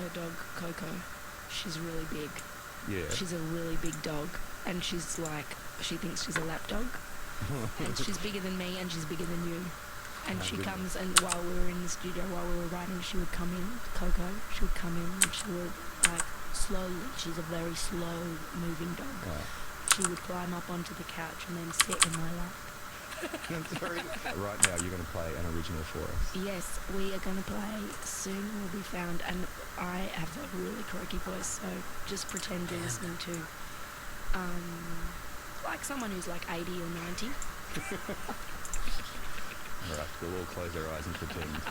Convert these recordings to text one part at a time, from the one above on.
her dog Coco. She's really big. Yeah. She's a really big dog, and she thinks she's a lap dog, and she's bigger than me, and she's bigger than you. And she comes, and while we were in the studio, while we were writing, she would come in, Coco, she would come in, and she would, slowly, she's a very slow moving dog. Right. She would climb up onto the couch and then sit in my lap. Right now, you're going to play an original for us. Yes, we are going to play Soon Will Be Found, and I have a really croaky voice, so just pretend you're listening to, someone who's 80 or 90. Alright, we'll all close our eyes and pretend.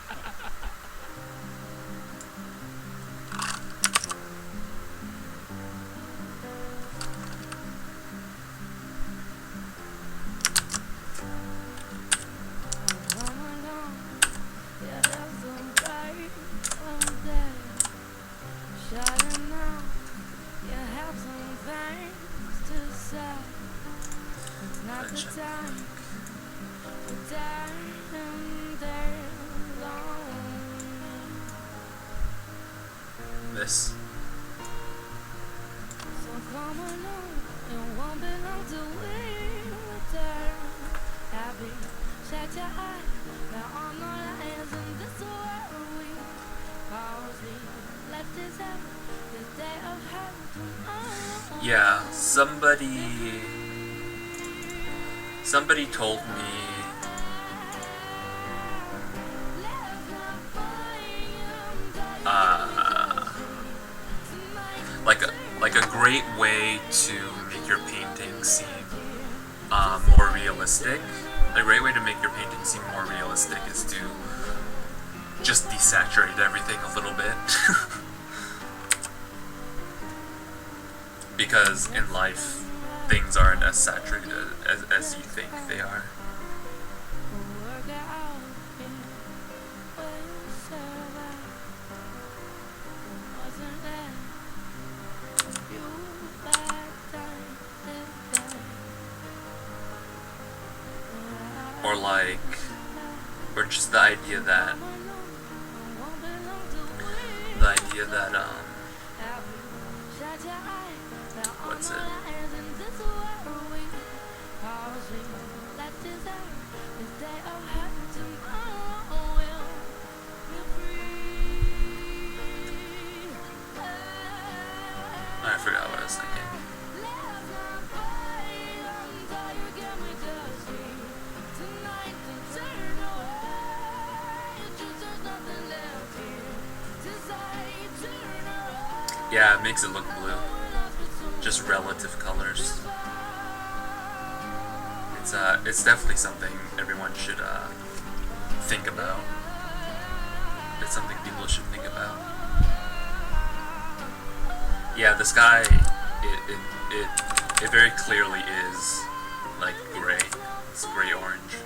This. Yeah, somebody told me like a great way to make your painting seem more realistic. A great way to make your painting seem more realistic is to just desaturate everything a little bit. Because in life, things aren't as saturated as you think they are. Or just the idea that what's it? I forgot what I was thinking. Yeah, it makes it look blue. Just relative colors. It's definitely something everyone should think about. It's something people should think about. Yeah, the sky, it very clearly is gray. It's gray orange.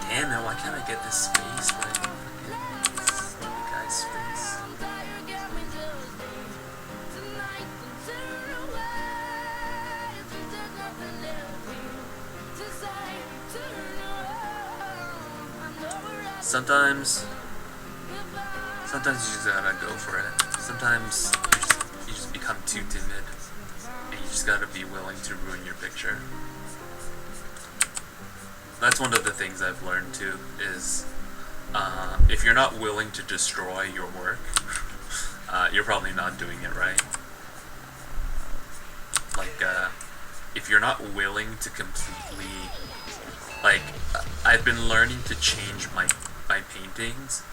Damn it, why can't I get this space right? This guy's face. Sometimes you just gotta go for it. Sometimes you just become too timid, and you just gotta be willing to ruin your picture. That's one of the things I've learned too, is if you're not willing to destroy your work, you're probably not doing it right. If you're not willing to completely, I've been learning to change my paintings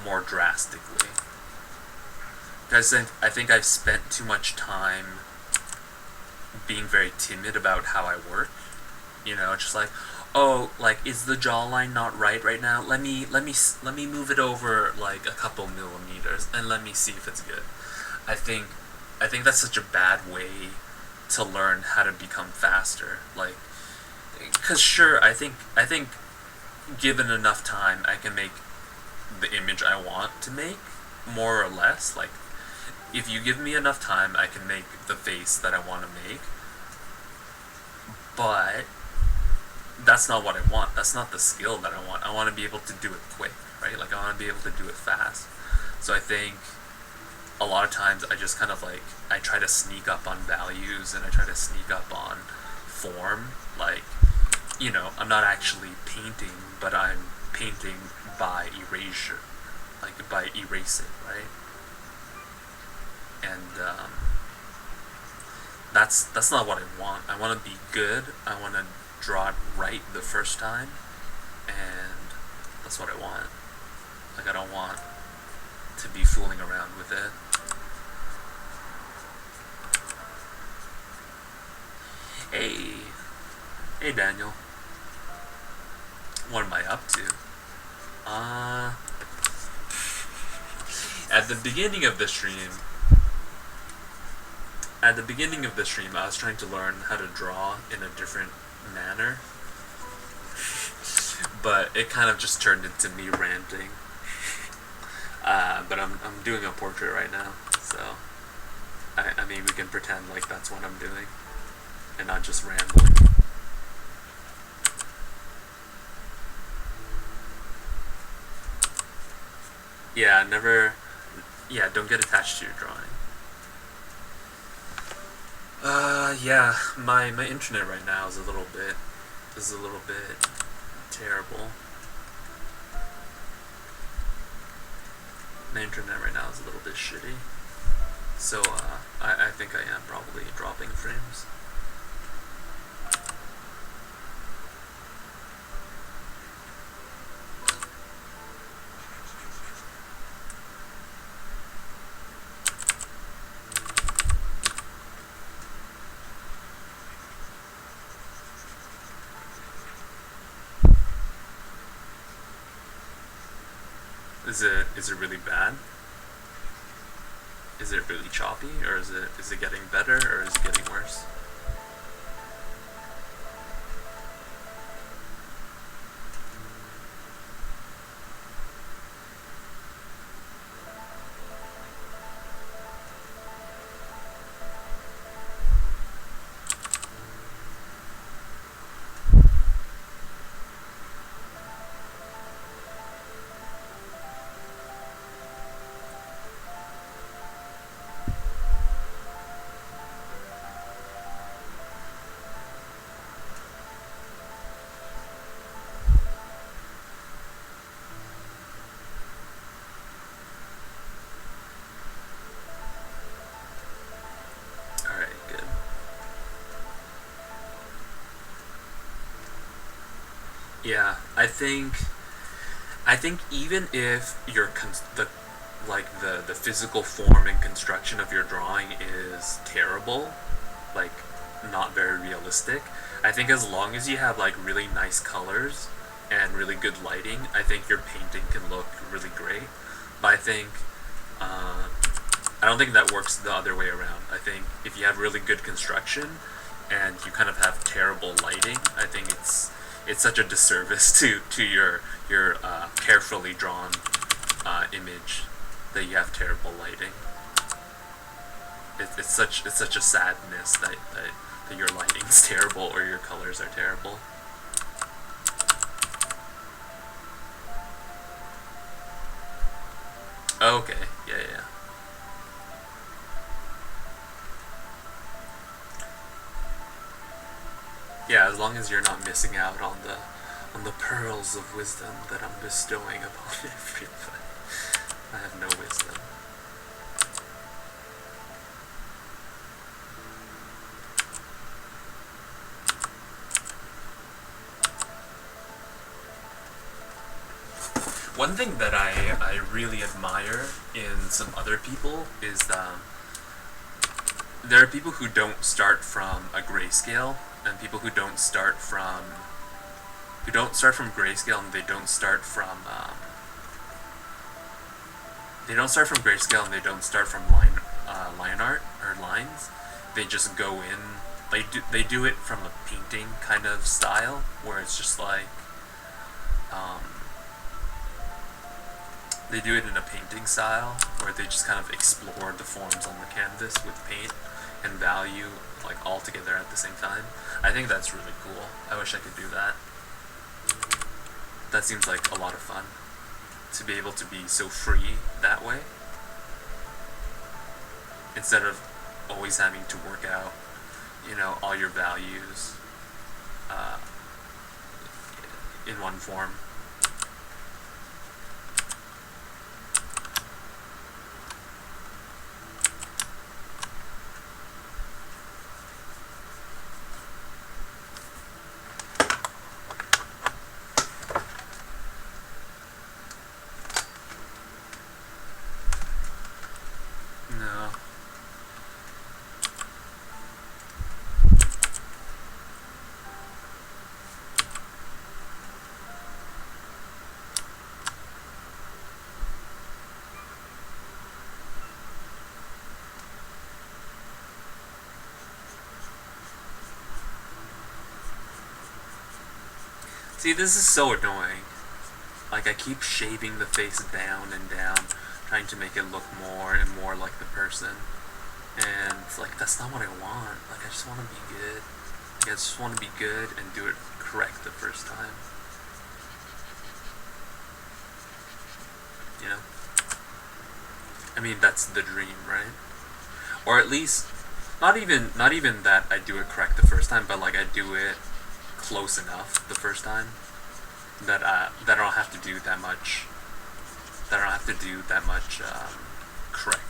more drastically. Because I think I've spent too much time being very timid about how I work. You know, just is the jawline not right now? Let me move it over a couple millimeters and let me see if it's good. I think that's such a bad way to learn how to become faster. Because sure, I think given enough time, I can make the image I want to make, more or less. Like, if you give me enough time, I can make the face that I want to make. But that's not what I want. That's not the skill that I want. I want to be able to do it quick, right? Like, I want to be able to do it fast. So I think a lot of times I just kind of like, I try to sneak up on values and I try to sneak up on form. Like, you know, I'm not actually painting, but I'm painting by erasure, like by erasing, right? And that's not what I want. I want to be good. I want to draw it right the first time, and that's what I want. Like, I don't want to be fooling around with it. Hey Daniel. What am I up to? At the beginning of the stream, I was trying to learn how to draw in a different manner, but it kind of just turned into me ranting. But I'm doing a portrait right now, so I mean, we can pretend like that's what I'm doing, and not just ramble. Don't get attached to your drawing. Yeah, my internet right now is a little bit terrible. My internet right now is a little bit shitty. So, I think I am probably dropping frames. Is it really bad? Is it really choppy, or is it getting better, or is it getting worse? Yeah, I think even if the physical form and construction of your drawing is terrible, like not very realistic, I think as long as you have like really nice colors and really good lighting, I think your painting can look really great. But I don't think that works the other way around. I think if you have really good construction and you kind of have terrible lighting, I think it's such a disservice to your carefully drawn image that you have terrible lighting. It's such a sadness that your lighting's terrible or your colors are terrible. Okay, yeah. Yeah, as long as you're not missing out on the pearls of wisdom that I'm bestowing upon everybody. I have no wisdom. One thing that I really admire in some other people is there are people who don't start from a grayscale, and people who don't start from grayscale, and they don't start from grayscale, and they don't start from line art or lines. They just go in. They do it from a painting kind of style, where it's just like they do it in a painting style where they just kind of explore the forms on the canvas with paint and value like all together at the same time. I think that's really cool. I wish I could do that. That seems like a lot of fun to be able to be so free that way instead of always having to work out, you know, all your values in one form. No. See, this is so annoying. Like, I keep shaving the face down and down, trying to make it look more and more like the person. And it's like, that's not what I want. Like, I just want to be good. Like, I just want to be good and do it correct the first time. You know? I mean, that's the dream, right? Or at least, not even that I do it correct the first time, but like I do it close enough the first time that I don't have to do that much. That I don't have to do that much correcting.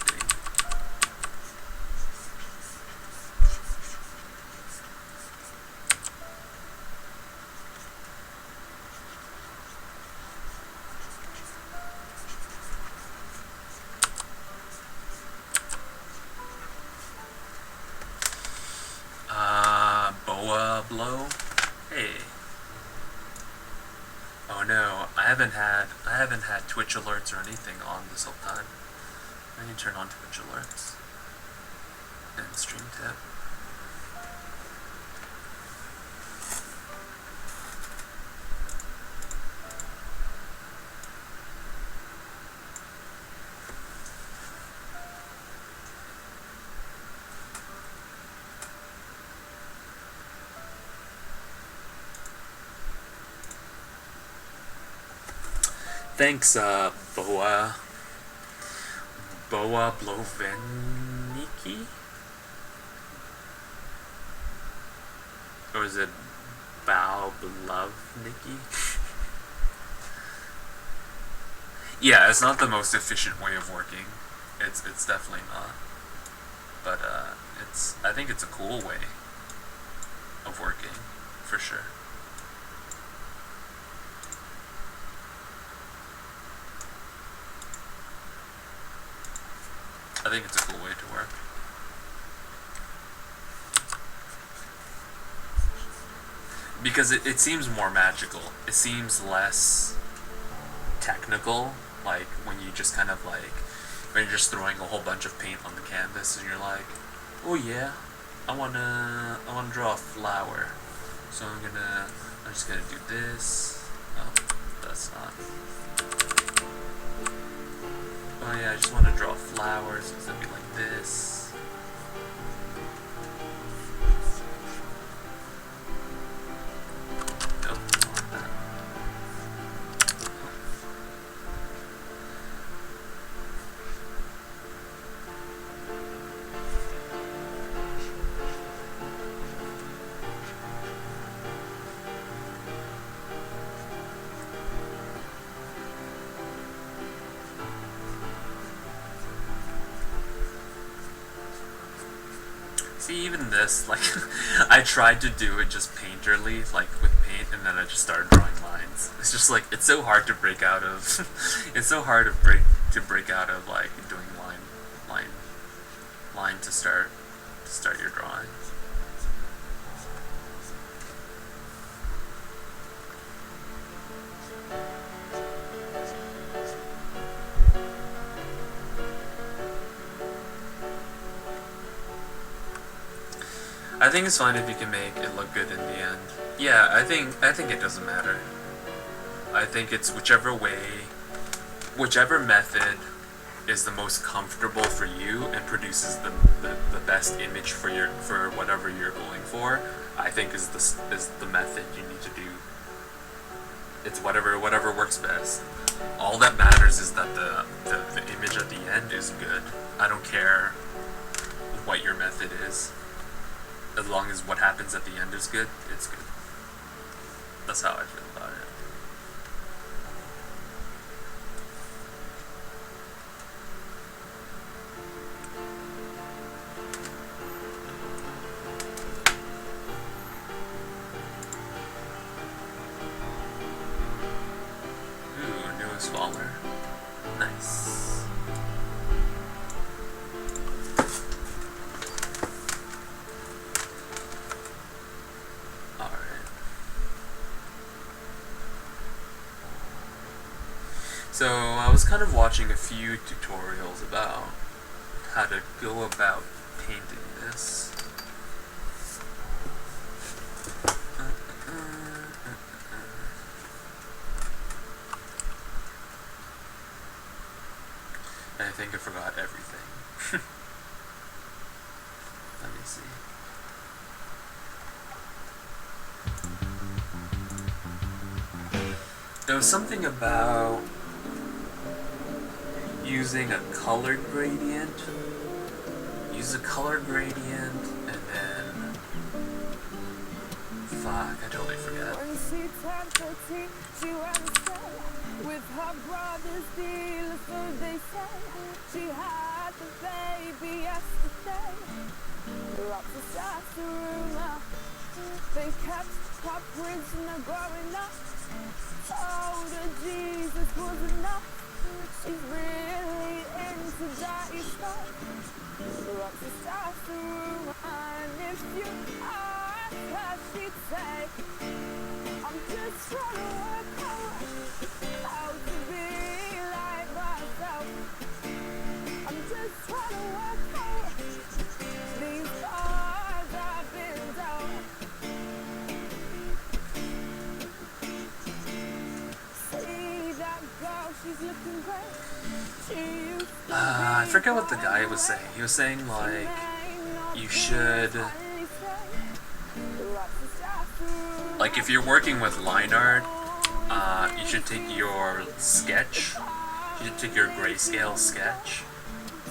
Boa blow. Hey. Oh no, I haven't had Twitch alerts or anything on this whole time. I need to turn on Twitch alerts and stream tip. Thanks, Boa Bloveniki? Or is it Bow Belovniki? Yeah, it's not the most efficient way of working. It's definitely not. But I think it's a cool way of working, for sure. I think it's a cool way to work. Because it seems more magical. It seems less technical, like when you just kind of like, when you're just throwing a whole bunch of paint on the canvas and you're like, oh yeah, I wanna draw a flower. So I'm just gonna do this. Oh, that's not. Oh yeah, I just want to draw flowers, it's gonna be like this. Nope, not like that. See, even this, like, I tried to do it just painterly, like with paint, and then I just started drawing lines. It's just like, it's so hard to break out of, it's so hard to break out of like doing line to start your drawing. I think it's fine if you can make it look good in the end. Yeah, I think it doesn't matter. I think it's whichever way whichever method is the most comfortable for you and produces the best image for whatever you're going for, I think is the method you need to do. It's whatever works best. All that matters is that the image at the end is good. I don't care what your method is. As long as what happens at the end is good, it's good. That's how I feel about it. Ooh, newest follower. Nice. So I was kind of watching a few tutorials about how to go about painting this. And I think I forgot everything. Let me see. There was something about using a color gradient. Use a color gradient and then fuck, I totally forget. When she turned 13, she went away with her brother's deal, so they say. She had the baby yesterday. Lots of stuff to rumor. They kept her prisoner growing up. Told her Jesus was enough. She's really into dirty stuff. Lots of stuff to rumor. And if you ask her, she'd say, I'm just trying to work out how to be like myself. I'm just trying to work out these cards I've been dealt. See that girl, she's looking great. She used to I forget what the guy was saying. He was saying like you should, like if you're working with line art, you should take your sketch, you should take your grayscale sketch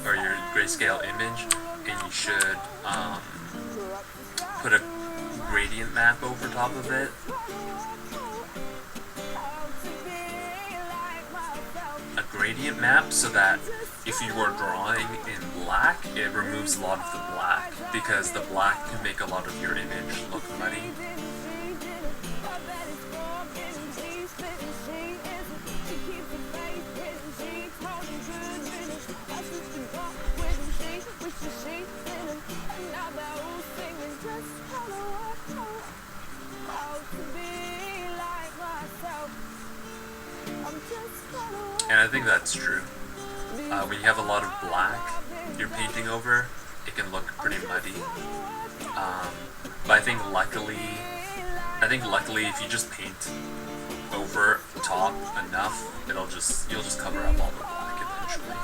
or your grayscale image, and you should put a gradient map over top of it. A gradient map so that if you are drawing in black, it removes a lot of the black, because the black can make a lot of your image look muddy. And I think that's true. When you have a lot of black you're painting over, it can look pretty muddy. But I think luckily if you just paint over top enough, you'll just cover up all the black eventually.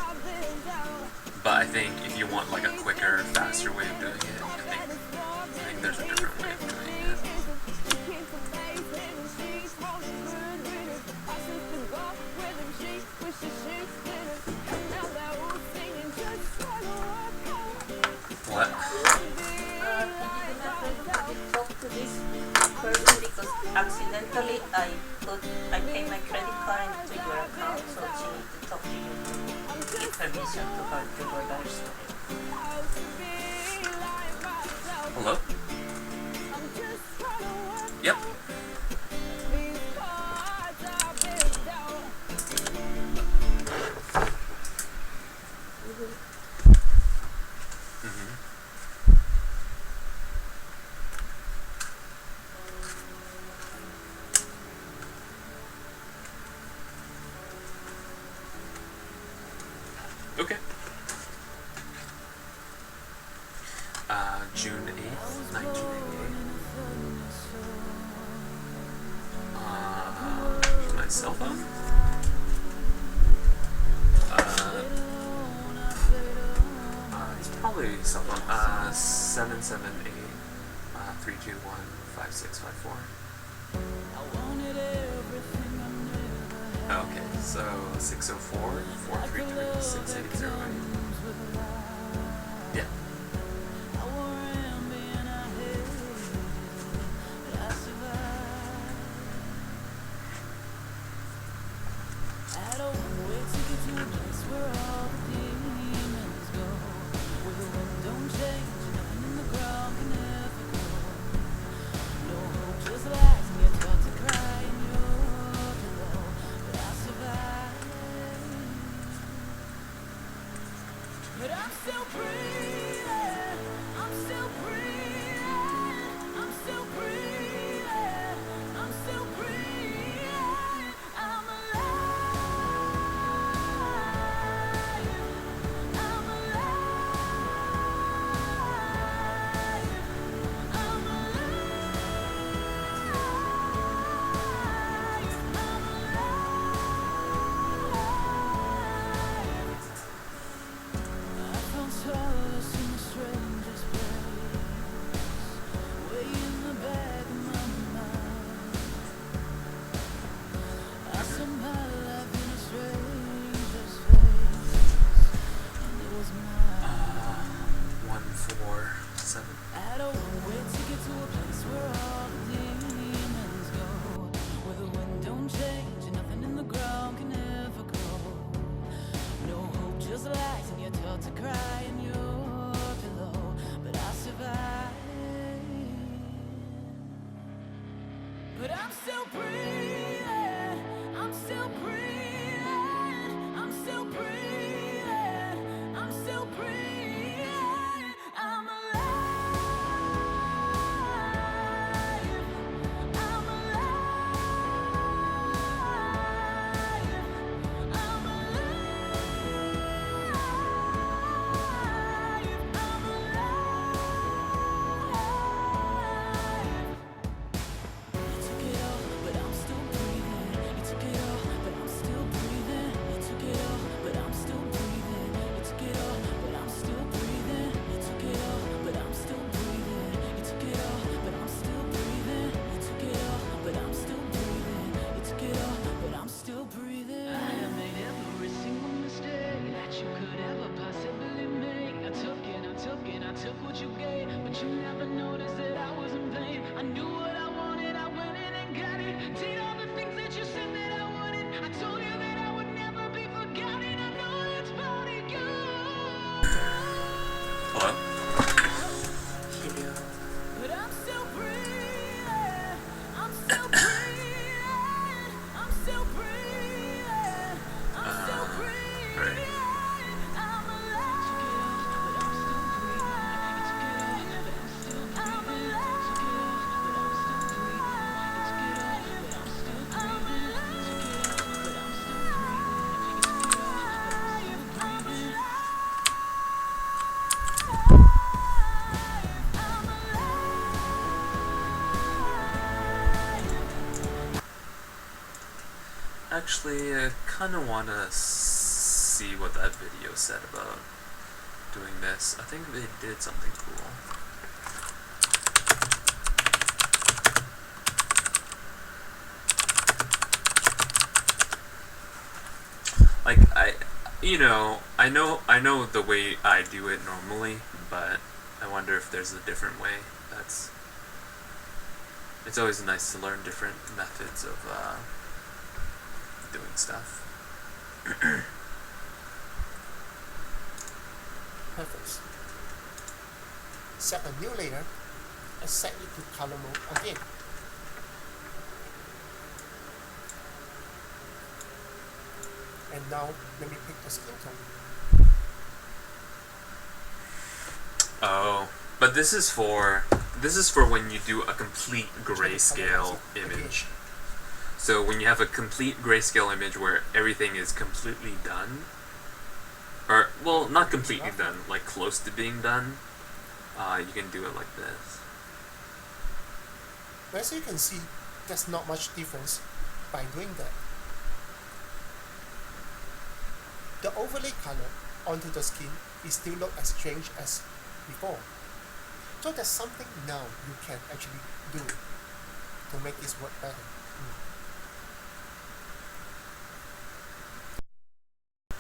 But I think if you want like a quicker, faster way of doing it, I think there's a different way of doing it. What? Talk to this person because accidentally I pay my credit card into your account, so she needs to talk to you to give permission to her to go downstairs. Hello? Yep. Okay. June 8th, 1988. My cell phone? probably cell phone. 778 321 5654. Okay, so 604 433 6808. Yeah. But I'm still breathing, I'm still breathing, I'm still breathing, I'm still breathing, I'm alive, I'm alive, I'm I found solace in the strangest place, way in the back of my mind. I saw my life in a stranger's face, and it was mine. 147. I don't wait to get to a place where all the demons go, where the wind don't change and nothing in the ground can ever grow. No hope, just lies, and you're taught to cry in your pillow. But I survive. But I'm still breathing. I'm still breathing. I'm still breathing. I'm still breathing. I'm alive. I'm alive. I'm You took it all, but I'm still breathing. You took it all, but I'm still breathing. You took it all, but I'm still breathing. You took it all, but I'm still breathing. You took it all, but I'm still breathing. You took it all, but I'm still breathing. You took it all, but I'm still breathing. You took it all, but I'm still breathing. I have made every single mistake that you could ever possibly make. I took what you gave, but you never noticed that I was in vain. I knew what I wanted, I went in and got it. Did all the things that you said that I wanted. I told you that I would never be forgotten. I know it's probably good. Hello? But I'm still breathing. I'm still breathing. I'm still breathing. I'm still breathing. Right. I'm alive. But I'm still breathing. I'm alive. But I'm still breathing. I'm alive. But I'm still breathing. Actually, I kind of want to see what that video said about doing this. I think they did something cool. Like, I know the way I do it normally, but I wonder if there's a different way. It's always nice to learn different methods of doing stuff. Perfect. Set a new layer and set it to color mode again. And now let me pick the skin tone. Oh, but this is for when you do a complete grayscale image. So when you have a complete grayscale image where everything is completely done, or well, not completely done, like close to being done, you can do it like this. As you can see, there's not much difference by doing that. The overlay color onto the skin it still look as strange as before. So there's something now you can actually do to make this work better.